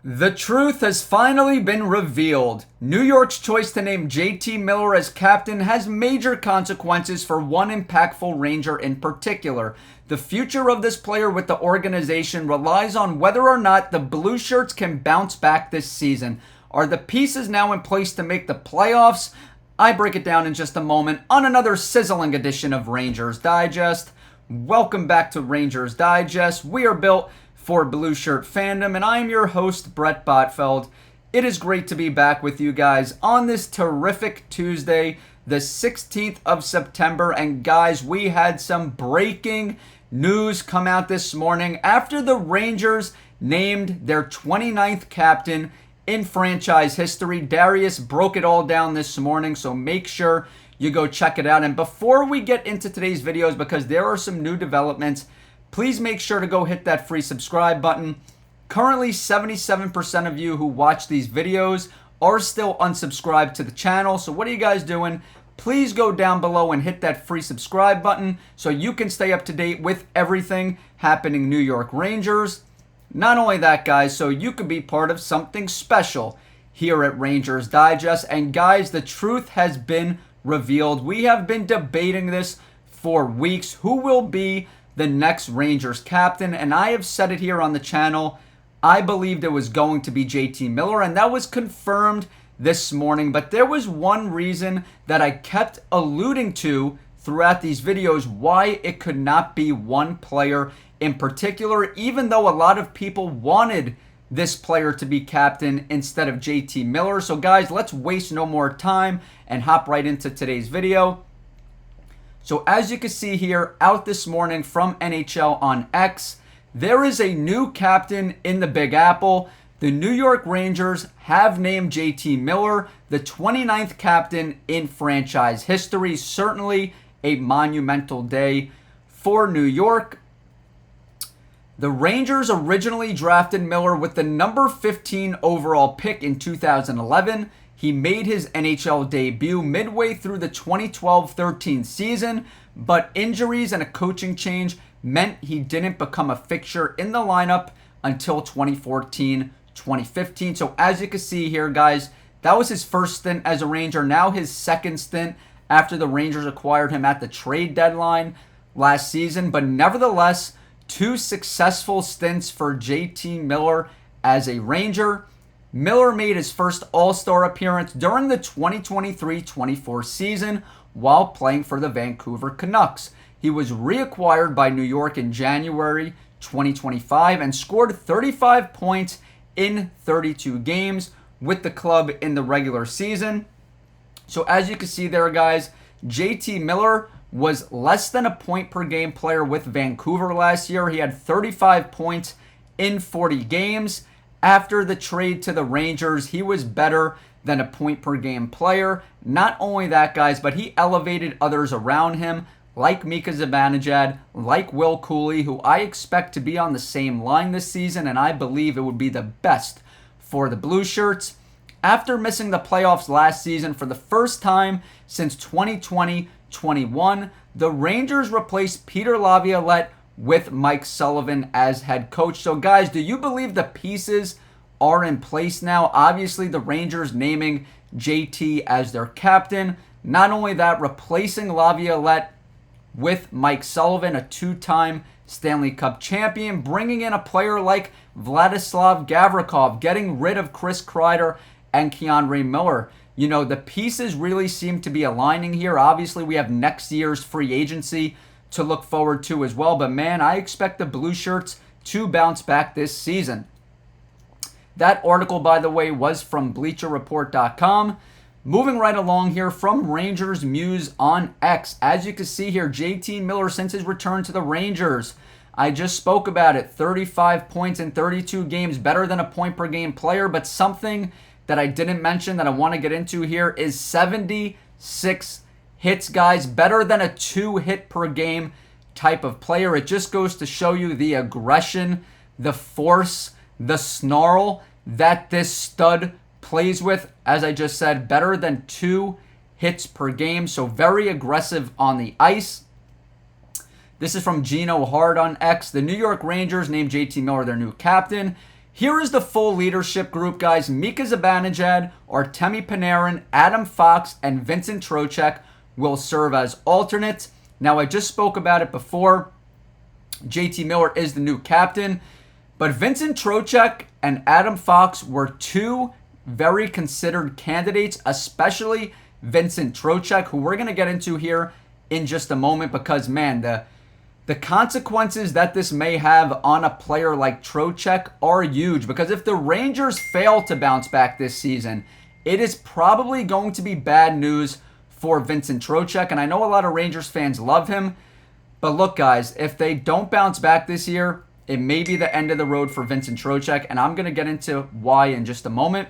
The truth has finally been revealed. New York's choice to name JT Miller as captain has major consequences for one impactful Ranger in particular. The future of this player with the organization relies on whether or not the Blue Shirts can bounce back this season. Are the pieces now in place to make the playoffs? I break it down in just a moment on another sizzling edition of Rangers Digest. Welcome back to Rangers Digest. We are built for Blue Shirt fandom, and I am your host, Bret Botfeld. It is great to be back with you guys on this terrific Tuesday, the 16th of September. And guys, we had some breaking news come out this morning after the Rangers named their 29th captain in franchise history. Darius broke it all down this morning, so make sure you go check it out. And before we get into today's videos, because there are some new developments, please make sure to go hit that free subscribe button. Currently, 77% of you who watch these videos are still unsubscribed to the channel. So what are you guys doing? Please go down below and hit that free subscribe button so you can stay up to date with everything happening New York Rangers. Not only that, guys, so you could be part of something special here at Rangers Digest. And guys, the truth has been revealed. We have been debating this for weeks. Who will be the next Rangers captain? And I have said it here on the channel. I believed it was going to be JT Miller, and that was confirmed this morning. But there was one reason that I kept alluding to throughout these videos why it could not be one player in particular, even though a lot of people wanted this player to be captain instead of JT Miller. So guys, let's waste no more time and hop right into today's video. So as you can see here, out this morning from NHL on X, there is a new captain in the Big Apple. The New York Rangers have named JT Miller the 29th captain in franchise history. Certainly a monumental day for New York. The Rangers originally drafted Miller with the number 15 overall pick in 2011. He made his NHL debut midway through the 2012-13 season, but injuries and a coaching change meant he didn't become a fixture in the lineup until 2014-2015. So as you can see here, guys, that was his first stint as a Ranger, now his second stint after the Rangers acquired him at the trade deadline last season. But nevertheless, two successful stints for JT Miller as a Ranger. Miller made his first All-Star appearance during the 2023-24 season while playing for the Vancouver Canucks. He was reacquired by New York in January 2025 and scored 35 points in 32 games with the club in the regular season. So as you can see there, guys, JT Miller was less than a point per game player with Vancouver last year. He had 35 points in 40 games. After the trade to the Rangers, he was better than a point per game player. Not only that, guys, but he elevated others around him, like Mika Zibanejad, like Will Cooley, who I expect to be on the same line this season, and I believe it would be the best for the Blue Shirts. After missing the playoffs last season for the first time since 2020-21, the Rangers replaced Peter Laviolette with Mike Sullivan as head coach. So guys, do you believe the pieces are in place now? Obviously, the Rangers naming JT as their captain. Not only that, replacing Laviolette with Mike Sullivan, a two-time Stanley Cup champion, bringing in a player like Vladislav Gavrikov, getting rid of Chris Kreider and K'Andre Miller. You know, the pieces really seem to be aligning here. Obviously, we have next year's free agency to look forward to as well. But man, I expect the Blue Shirts to bounce back this season. That article, by the way, was from BleacherReport.com. Moving right along here from Rangers Muse on X. As you can see here, JT Miller, since his return to the Rangers, I just spoke about it, 35 points in 32 games, better than a point per game player. But something that I didn't mention that I want to get into here is 76 hits, guys, better than a 2-hit per game type of player. It just goes to show you the aggression, the force, the snarl that this stud plays with. As I just said, better than 2 hits per game, so very aggressive on the ice. This is from Gino Hard on X. The New York Rangers named JT Miller their new captain. Here is the full leadership group, guys. Mika Zibanejad, Artemi Panarin, Adam Fox, and Vincent Trochek will serve as alternates. Now, I just spoke about it before. JT Miller is the new captain, but Vincent Trochek and Adam Fox were two very considered candidates, especially Vincent Trochek, who we're going to get into here in just a moment because, man, the consequences that this may have on a player like Trochek are huge, because if the Rangers fail to bounce back this season, it is probably going to be bad news for Vincent Trochek, and I know a lot of Rangers fans love him, but look, guys, if they don't bounce back this year, it may be the end of the road for Vincent Trochek, and I'm going to get into why in just a moment.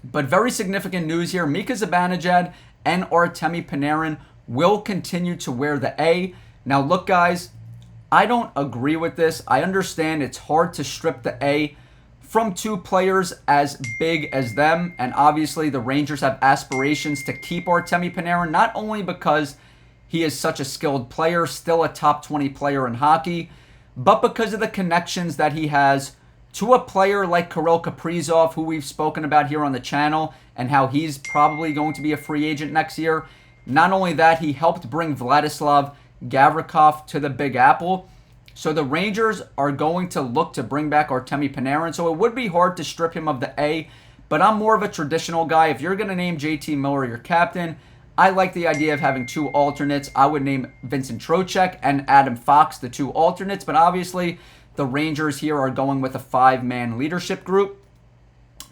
But very significant news here. Mika Zibanejad and Artemi Panarin will continue to wear the A. Now, look, guys, I don't agree with this. I understand it's hard to strip the A from two players as big as them, and obviously the Rangers have aspirations to keep Artemi Panarin, not only because he is such a skilled player, still a top 20 player in hockey, but because of the connections that he has to a player like Kirill Kaprizov, who we've spoken about here on the channel, and how he's probably going to be a free agent next year. Not only that, he helped bring Vladislav Gavrikov to the Big Apple. So the Rangers are going to look to bring back Artemi Panarin. So it would be hard to strip him of the A, but I'm more of a traditional guy. If you're going to name JT Miller your captain, I like the idea of having two alternates. I would name Vincent Trochek and Adam Fox the two alternates, but obviously the Rangers here are going with a five-man leadership group.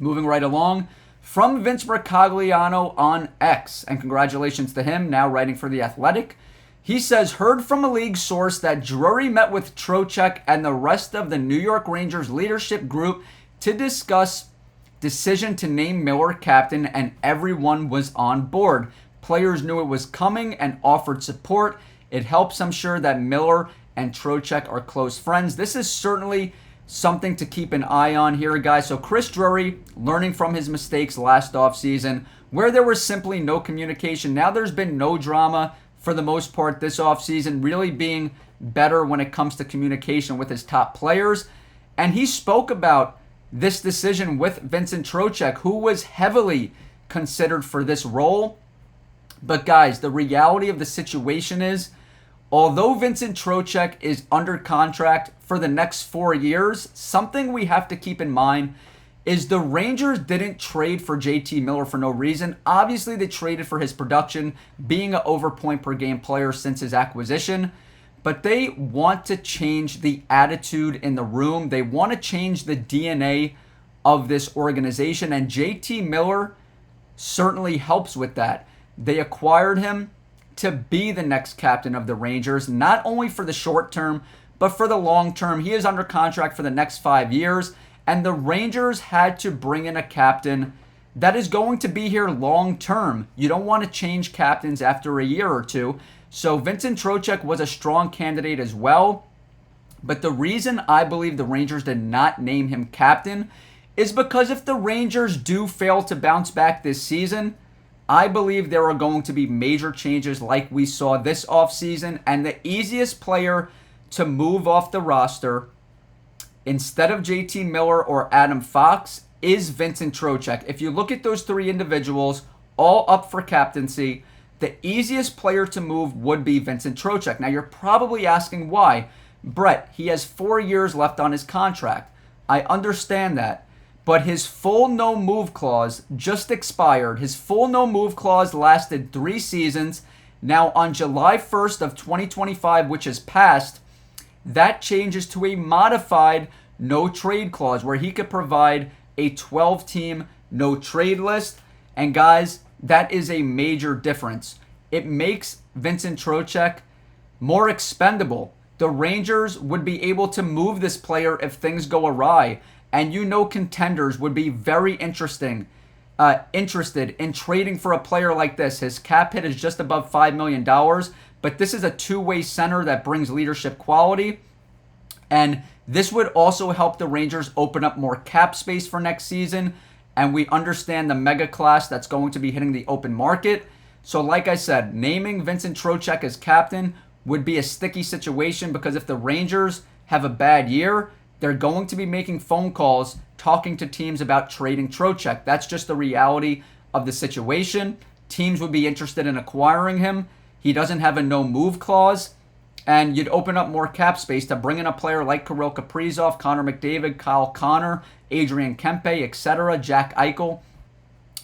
Moving right along, from Vince Mercogliano on X, and congratulations to him, now writing for The Athletic. He says, heard from a league source that Drury met with Trochek and the rest of the New York Rangers leadership group to discuss decision to name Miller captain, and everyone was on board. Players knew it was coming and offered support. It helps, I'm sure, that Miller and Trochek are close friends. This is certainly something to keep an eye on here, guys. So Chris Drury, learning from his mistakes last offseason, where there was simply no communication. Now there's been no drama for the most part this offseason, really being better when it comes to communication with his top players. And he spoke about this decision with Vincent Trochek, who was heavily considered for this role. But guys, the reality of the situation is, although Vincent Trochek is under contract for the next 4 years, something we have to keep in mind is the Rangers didn't trade for JT Miller for no reason. Obviously, they traded for his production, being an over point per game player since his acquisition. But they want to change the attitude in the room. They want to change the DNA of this organization, and JT Miller certainly helps with that. They acquired him to be the next captain of the Rangers, not only for the short term, but for the long term. He is under contract for the next 5 years, and the Rangers had to bring in a captain that is going to be here long term. You don't want to change captains after a year or two. So Vincent Trochek was a strong candidate as well. But the reason I believe the Rangers did not name him captain is because if the Rangers do fail to bounce back this season, I believe there are going to be major changes like we saw this offseason, and the easiest player to move off the roster instead of JT Miller or Adam Fox is Vincent Trochek. If you look at those three individuals, all up for captaincy, the easiest player to move would be Vincent Trochek. Now, you're probably asking why. Bret, he has 4 years left on his contract. I understand that. But his full no-move clause just expired. His full no-move clause lasted 3 seasons. Now, on July 1st of 2025, which has passed, that changes to a modified no-trade clause where he could provide a 12-team no-trade list. And guys, that is a major difference. It makes Vincent Trochek more expendable. The Rangers would be able to move this player if things go awry. And you know contenders would be very interested in trading for a player like this. His cap hit is just above $5 million, but this is a two-way center that brings leadership quality. And this would also help the Rangers open up more cap space for next season. And we understand the mega class that's going to be hitting the open market. So like I said, naming Vincent Trochek as captain would be a sticky situation, because if the Rangers have a bad year, they're going to be making phone calls, talking to teams about trading Trochek. That's just the reality of the situation. Teams would be interested in acquiring him. He doesn't have a no-move clause, and you'd open up more cap space to bring in a player like Kirill Kaprizov, Connor McDavid, Kyle Connor, Adrian Kempe, etc., Jack Eichel.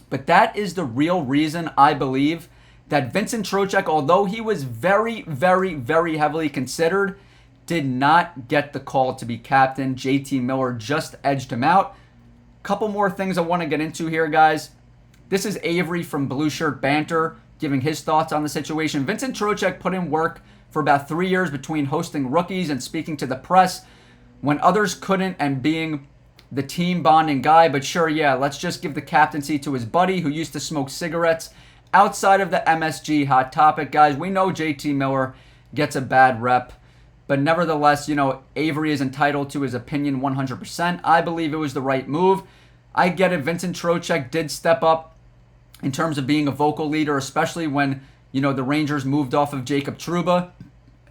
But that is the real reason I believe that Vincent Trochek, although he was very, very, very heavily considered, did not get the call to be captain. JT Miller just edged him out. Couple more things I want to get into here, guys. This is Avery from Blue Shirt Banter giving his thoughts on the situation. Vincent Trochek put in work for about 3 years between hosting rookies and speaking to the press when others couldn't, and being the team bonding guy. But sure, yeah, let's just give the captaincy to his buddy who used to smoke cigarettes outside of the MSG Hot Topic. Guys, we know JT Miller gets a bad rep, but nevertheless, Avery is entitled to his opinion 100%. I believe it was the right move. I get it. Vincent Trochek did step up in terms of being a vocal leader, especially when, the Rangers moved off of Jacob Trouba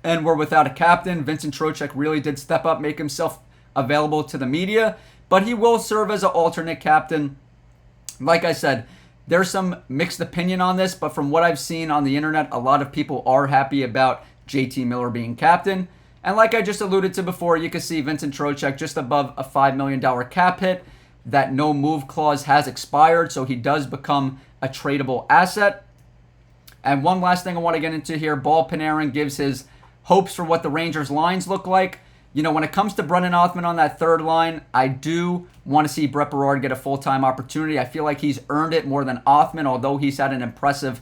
and were without a captain. Vincent Trochek really did step up, make himself available to the media, but he will serve as an alternate captain. Like I said, there's some mixed opinion on this, but from what I've seen on the internet, a lot of people are happy about JT Miller being captain. And like I just alluded to before, you can see Vincent Trochek just above a $5 million cap hit. That no move clause has expired, so he does become a tradable asset. And one last thing I want to get into here, Ball Panarin gives his hopes for what the Rangers lines look like. When it comes to Brennan Othmann on that third line, I do want to see Bret Botfeld get a full-time opportunity. I feel like he's earned it more than Othmann, although he's had an impressive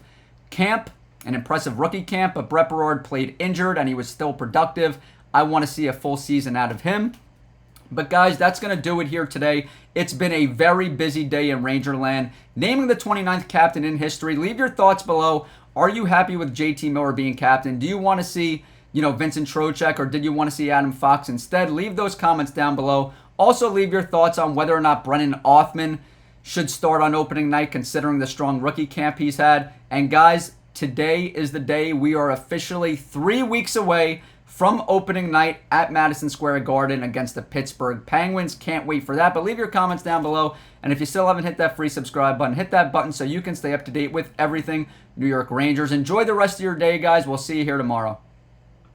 camp, an impressive rookie camp, but Bret Botfeld played injured and he was still productive. I want to see a full season out of him. But guys, that's going to do it here today. It's been a very busy day in Rangerland. Naming the 29th captain in history. Leave your thoughts below. Are you happy with JT Miller being captain? Do you want to see, Vincent Trochek, or did you want to see Adam Fox instead? Leave those comments down below. Also, leave your thoughts on whether or not Brennan Othmann should start on opening night, considering the strong rookie camp he's had. And guys, today is the day. We are officially 3 weeks away from opening night at Madison Square Garden against the Pittsburgh Penguins. Can't wait for that. But leave your comments down below. And if you still haven't hit that free subscribe button, hit that button so you can stay up to date with everything New York Rangers. Enjoy the rest of your day, guys. We'll see you here tomorrow.